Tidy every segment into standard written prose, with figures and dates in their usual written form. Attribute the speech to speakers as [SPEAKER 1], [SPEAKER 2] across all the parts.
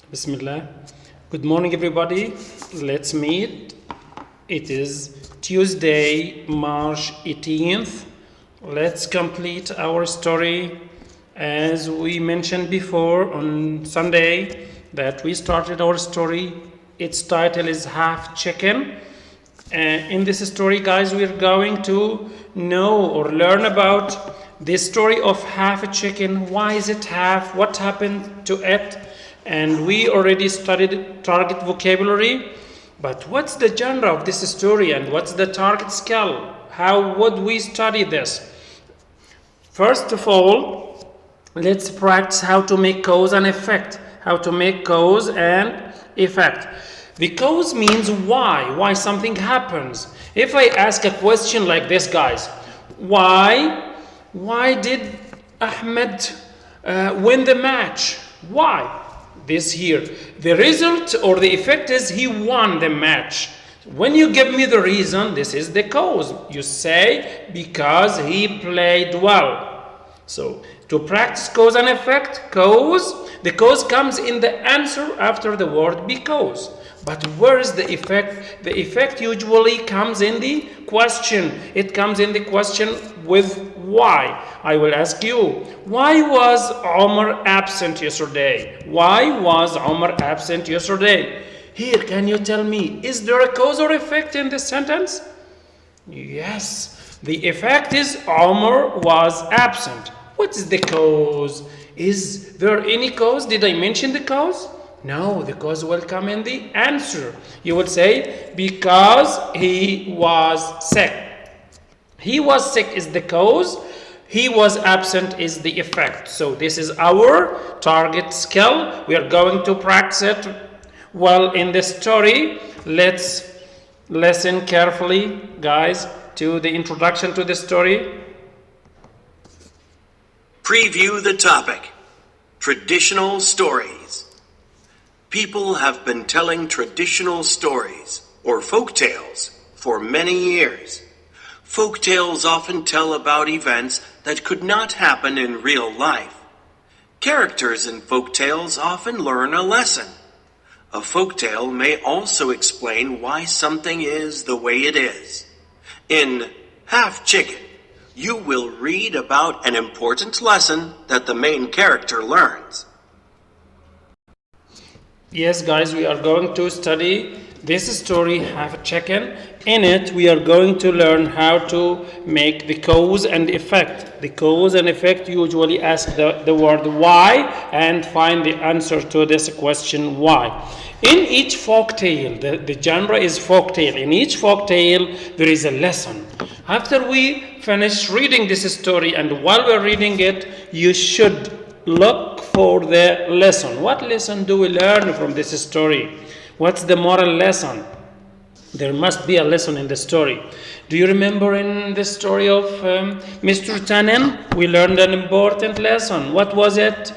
[SPEAKER 1] Bismillah. Good morning, everybody. Let's meet. It is Tuesday, March 18th. Let's complete our story. As we mentioned before on Sunday, that we started our story. Its title is Half Chicken. In this story, guys, we're going to know or learn about the story of half a chicken. Why is it half? What happened to it? And we already studied target vocabulary. But what's the genre of this story and what's the target scale? How would we study this? First of all, let's practice how to make cause and effect. How to make cause and effect. The cause means why something happens. If I ask a question like this, guys, why did Ahmed win the match? Why? This here. The result or the effect is he won the match. When you give me the reason, this is the cause. You say because he played well. So to practice cause and effect, the cause comes in the answer after the word because. But where is the effect? The effect usually comes in the question. It comes in the question with why. I will ask you, why was Omar absent yesterday? Why was Omar absent yesterday? Here, can you tell me, is there a cause or effect in this sentence? Yes, the effect is Omar was absent. What is the cause? Is there any cause? Did I mention the cause? No, the cause will come in the answer. You would say, because he was sick. He was sick is the cause. He was absent is the effect. So this is our target skill. We are going to practice it well in the story. Let's listen carefully, guys, to the introduction to the story.
[SPEAKER 2] Preview the topic. Traditional stories. People have been telling traditional stories, or folk tales, for many years. Folk tales often tell about events that could not happen in real life. Characters in folk tales often learn a lesson. A folk tale may also explain why something is the way it is. In Half Chicken, you will read about an important lesson that the main character learns.
[SPEAKER 1] Yes, guys, we are going to study this story, Half a Chicken. In it, we are going to learn how to make the cause and effect. The cause and effect usually ask the word why and find the answer to this question why. In each folk tale, the genre is folk tale. In each folk tale, there is a lesson. After we finish reading this story and while we're reading it, you should look for the lesson. What lesson do we learn from this story? What's the moral lesson? There must be a lesson in the story. Do you remember in the story of Mr. Tannen? We learned an important lesson. What was it?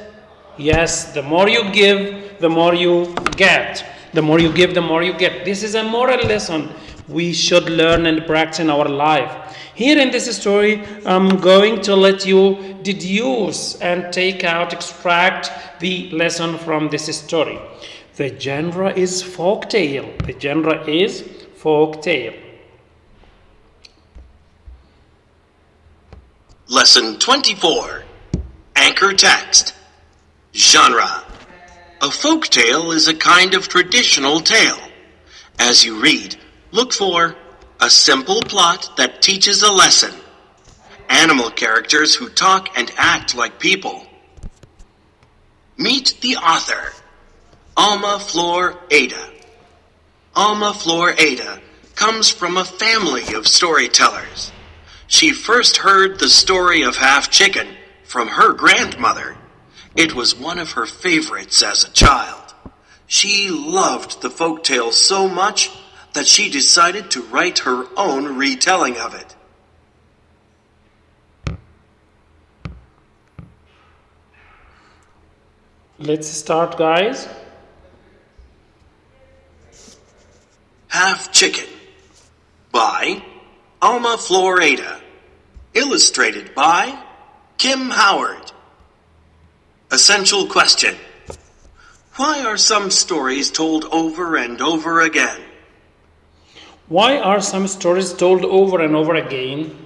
[SPEAKER 1] Yes, the more you give, the more you get. The more you give, the more you get. This is a moral lesson we should learn and practice in our life. Here in this story, I'm going to let you deduce and extract the lesson from this story. The genre is folk tale. The genre is folk tale.
[SPEAKER 2] Lesson 24. Anchor text. Genre. A folk tale is a kind of traditional tale. As you read, look for a simple plot that teaches a lesson. Animal characters who talk and act like people. Meet the author. Alma Flor Ada. Alma Flor Ada comes from a family of storytellers. She first heard the story of Half Chicken from her grandmother. It was one of her favorites as a child. She loved the folk tale so much that she decided to write her own retelling of it.
[SPEAKER 1] Let's start, guys.
[SPEAKER 2] Half Chicken by Alma Flor Ada. Illustrated by Kim Howard. Essential question. Why are some stories told over and over again?
[SPEAKER 1] Why are some stories told over and over again?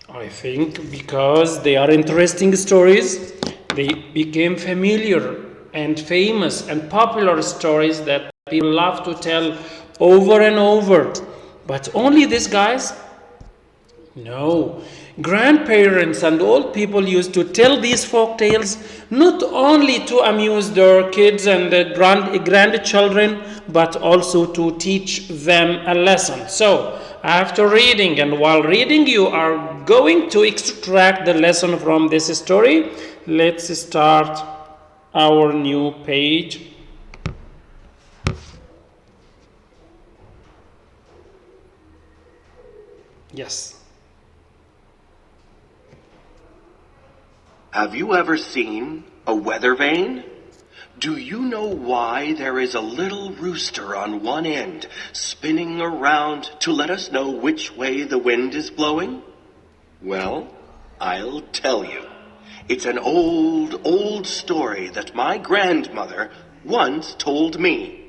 [SPEAKER 1] I think because they are interesting stories. They became familiar and famous and popular stories that people love to tell over and over. But only these guys? No. Grandparents and old people used to tell these folk tales not only to amuse their kids and grandchildren, but also to teach them a lesson. So, after reading and while reading, you are going to extract the lesson from this story. Let's start our new page. Yes.
[SPEAKER 2] Have you ever seen a weather vane? Do you know why there is a little rooster on one end spinning around to let us know which way the wind is blowing? Well, I'll tell you. It's an old story that my grandmother once told me.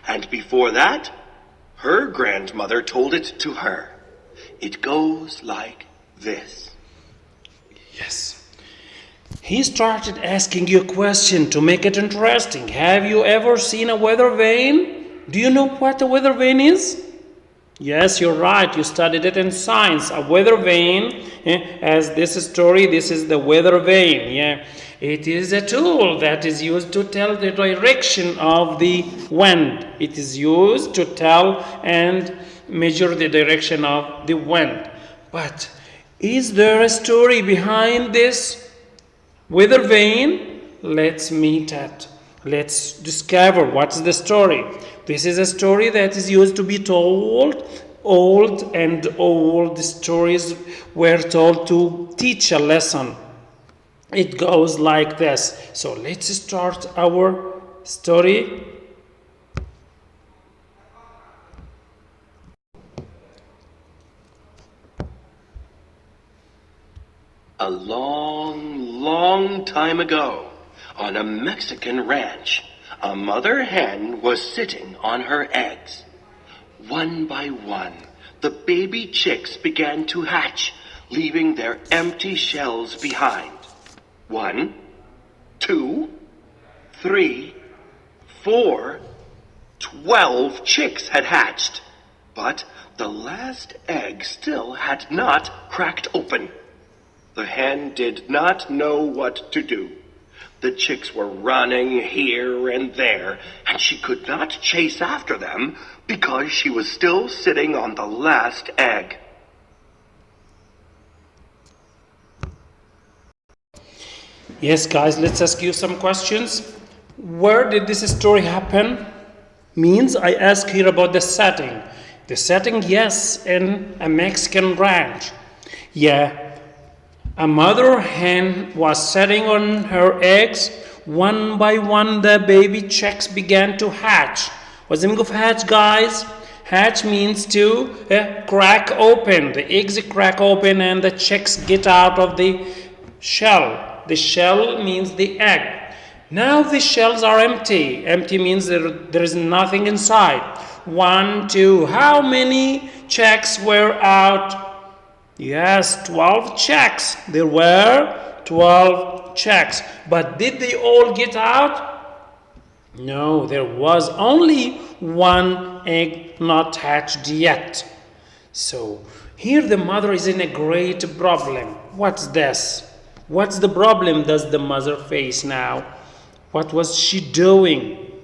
[SPEAKER 2] And before that, her grandmother told it to her. It goes like this.
[SPEAKER 1] Yes. He started asking you a question to make it interesting. Have you ever seen a weather vane? Do you know what a weather vane is? Yes, you're right. You studied it in science. A weather vane, as this story, this is the weather vane. Yeah, it is a tool that is used to tell the direction of the wind. It is used to tell and measure the direction of the wind. But is there a story behind this weather vane? Let's meet it. Let's discover what's the story. This is a story that is used to be told. Old stories were told to teach a lesson. It goes like this. So let's start our story.
[SPEAKER 2] A long time ago, on a Mexican ranch, a mother hen was sitting on her eggs. One by one, the baby chicks began to hatch, leaving their empty shells behind. 1, 2, 3, 4, 12 chicks had hatched, but the last egg still had not cracked open. The hen did not know what to do. The chicks were running here and there, and she could not chase after them because she was still sitting on the last egg.
[SPEAKER 1] Yes, guys, let's ask you some questions. Where did this story happen? Means I ask here about the setting. The setting, yes, in a Mexican ranch. Yeah. A mother hen was sitting on her eggs. One by one, the baby chicks began to hatch. What's the meaning of hatch, guys? Hatch means to crack open. The eggs crack open and the chicks get out of the shell. The shell means the egg. Now the shells are empty. Empty means there is nothing inside. 1, 2. How many chicks were out? Yes, 12 chicks. There were 12 chicks. But did they all get out? No, there was only one egg not hatched yet. So here the mother is in a great problem. What's this? What's the problem does the mother face now? What was she doing?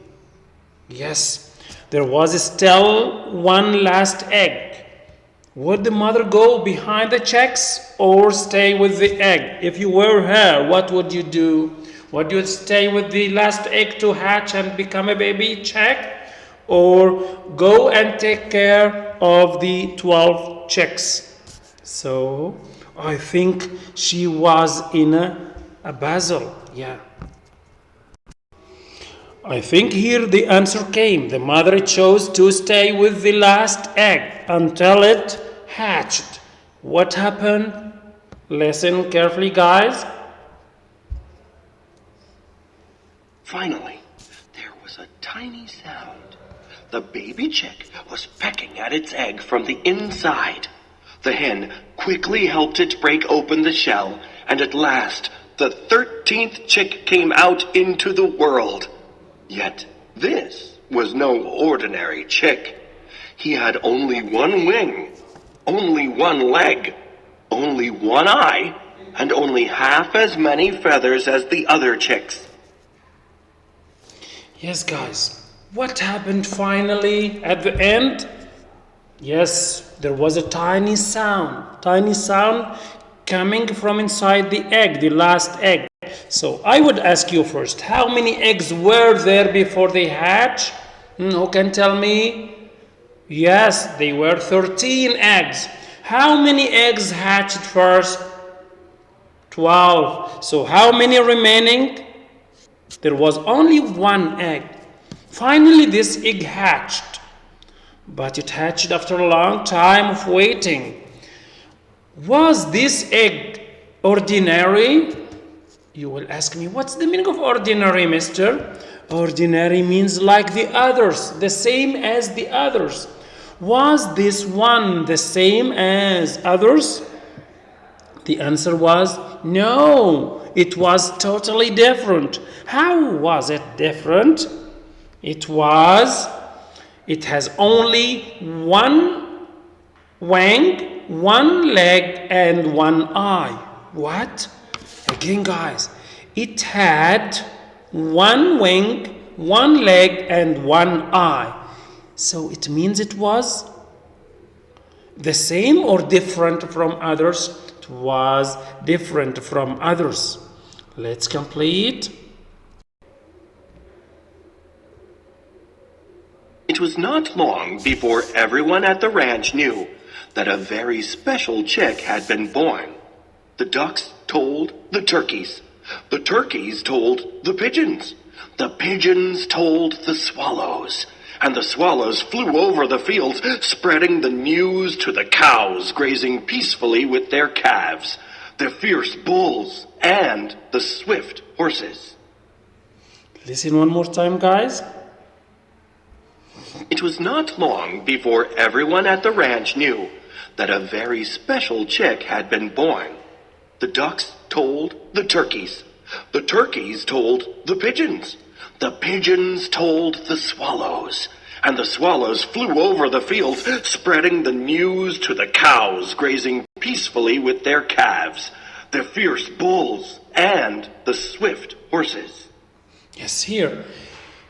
[SPEAKER 1] Yes, there was still one last egg. Would the mother go behind the chicks or stay with the egg? If you were her, what would you do? Would you stay with the last egg to hatch and become a baby chick? Or go and take care of the 12 chicks? So, I think she was in a puzzle. Yeah. I think here the answer came. The mother chose to stay with the last egg until it hatched. What happened? Listen carefully, guys.
[SPEAKER 2] Finally, there tiny sound. The baby chick was pecking at its egg from the inside. The hen quickly helped it break open the shell, and at last the 13th chick came out into the world. Yet this was no ordinary chick. He had only one wing, only one leg, only one eye, and only half as many feathers as the other chicks.
[SPEAKER 1] Yes, guys, what happened finally at the end? Yes, there was a tiny sound coming from inside the egg, the last egg. So I would ask you first, how many eggs were there before they hatch? Who can tell me? Yes, they were 13 eggs. How many eggs hatched first? 12. So how many remaining? There was only one egg. Finally, this egg hatched. But it hatched after a long time of waiting. Was this egg ordinary? You will ask me, what's the meaning of ordinary, mister? Ordinary means like the others, the same as the others. Was this one the same as others? The answer was no, it was totally different. How was it different? It has only one wing, one leg, and one eye. What? Again, guys, it had one wing, one leg, and one eye. So it means it was the same or different from others? It was different from others. Let's complete.
[SPEAKER 2] It was not long before everyone at the ranch knew that a very special chick had been born. The ducks told the turkeys. The turkeys told the pigeons. The pigeons told the swallows. And the swallows flew over the fields, spreading the news to the cows grazing peacefully with their calves, the fierce bulls, and the swift horses.
[SPEAKER 1] Listen one more time, guys.
[SPEAKER 2] It was not long before everyone at the ranch knew that a very special chick had been born. The ducks told the turkeys. The turkeys told the pigeons. The pigeons told the swallows. And the swallows flew over the fields, spreading the news to the cows grazing peacefully with their calves, the fierce bulls, and the swift horses.
[SPEAKER 1] Yes, here.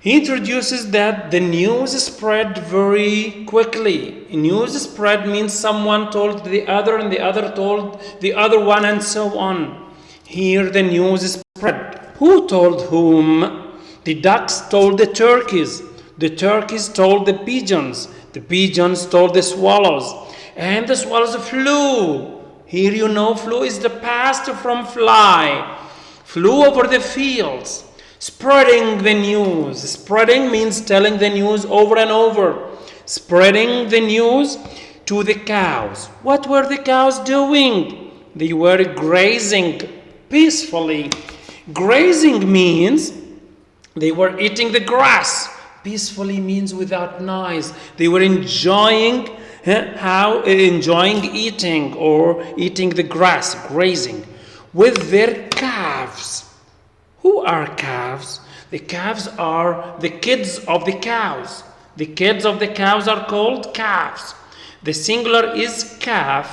[SPEAKER 1] He introduces that the news spread very quickly. News spread means someone told the other and the other told the other one and so on. Here the news spread. Who told whom? The ducks told the turkeys. The turkeys told the pigeons. The pigeons told the swallows. And the swallows flew. Here you know flew is the past from fly. Flew over the fields. Spreading the news. Spreading means telling the news over and over. Spreading the news to the cows. What were the cows doing? They were grazing peacefully. Grazing means they were eating the grass. Peacefully means without noise. They were enjoying eating or eating the grass, grazing, with their calves. Who are calves? The calves are the kids of the cows. The kids of the cows are called calves. The singular is calves.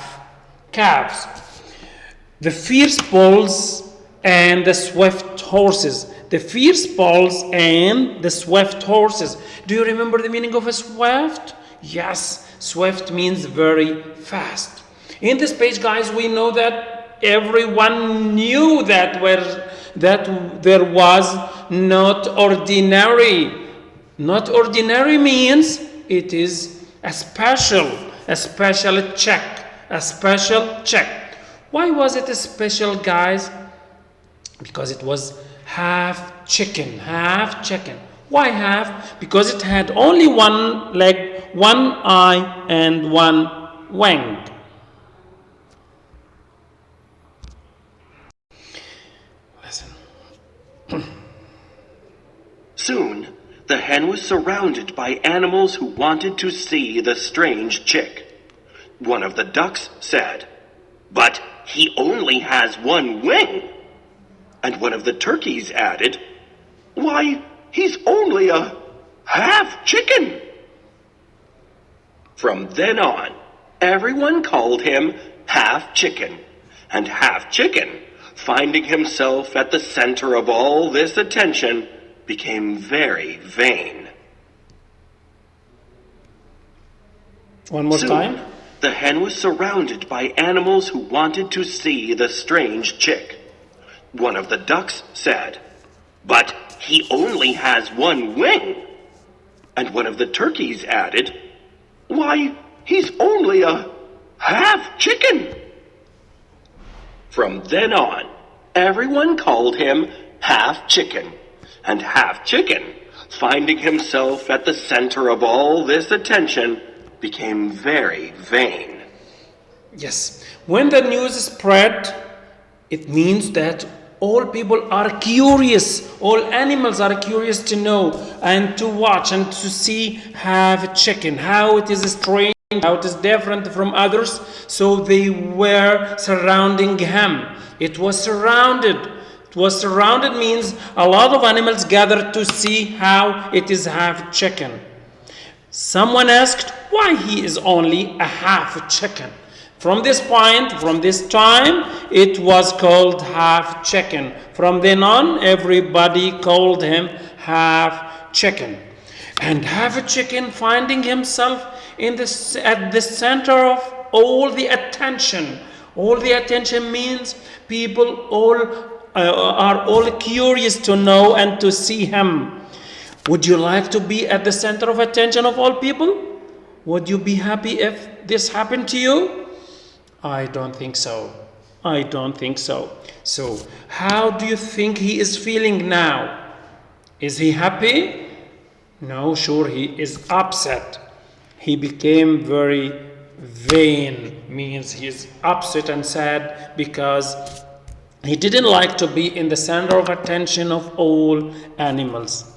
[SPEAKER 1] The fierce bulls and the swift horses. The fierce bulls and the swift horses. Do you remember the meaning of a swift? Yes, swift means very fast. In this page, guys, we know that everyone knew that there was not ordinary. Not ordinary means it is a special check. A special check. Why was it a special, guys? Because it was half chicken. Why half? Because it had only one leg, one eye, and one wing. Listen.
[SPEAKER 2] Soon, the hen was surrounded by animals who wanted to see the strange chick. One of the ducks said, "But he only has one wing." And one of the turkeys added, "Why, he's only a half chicken." From then on, everyone called him Half Chicken, and Half Chicken, finding himself at the center of all this attention, became very vain.
[SPEAKER 1] One more
[SPEAKER 2] Soon,
[SPEAKER 1] time.
[SPEAKER 2] the hen was surrounded by animals who wanted to see the strange chick. One of the ducks said, "But he only has one wing." And one of the turkeys added, "Why, he's only a half chicken." From then on, everyone called him Half Chicken, and Half Chicken, finding himself at the center of all this attention, became very vain.
[SPEAKER 1] Yes. When the news spread, it means that all people are curious, all animals are curious to know and to watch and to see Half Chicken, how it is strange, how it is different from others. So they were surrounding him. It was surrounded. It was surrounded means a lot of animals gathered to see how it is Half Chicken. Someone asked why he is only a half chicken. From this point, from this time, it was called Half Chicken. From then on, everybody called him Half Chicken. And Half Chicken, finding himself at the center of all the attention. All the attention means people are all curious to know and to see him. Would you like to be at the center of attention of all people? Would you be happy if this happened to you? I don't think so. I don't think so. So, how do you think he is feeling now? Is he happy? No, sure, he is upset. He became very vain, means he is upset and sad because he didn't like to be in the center of attention of all animals.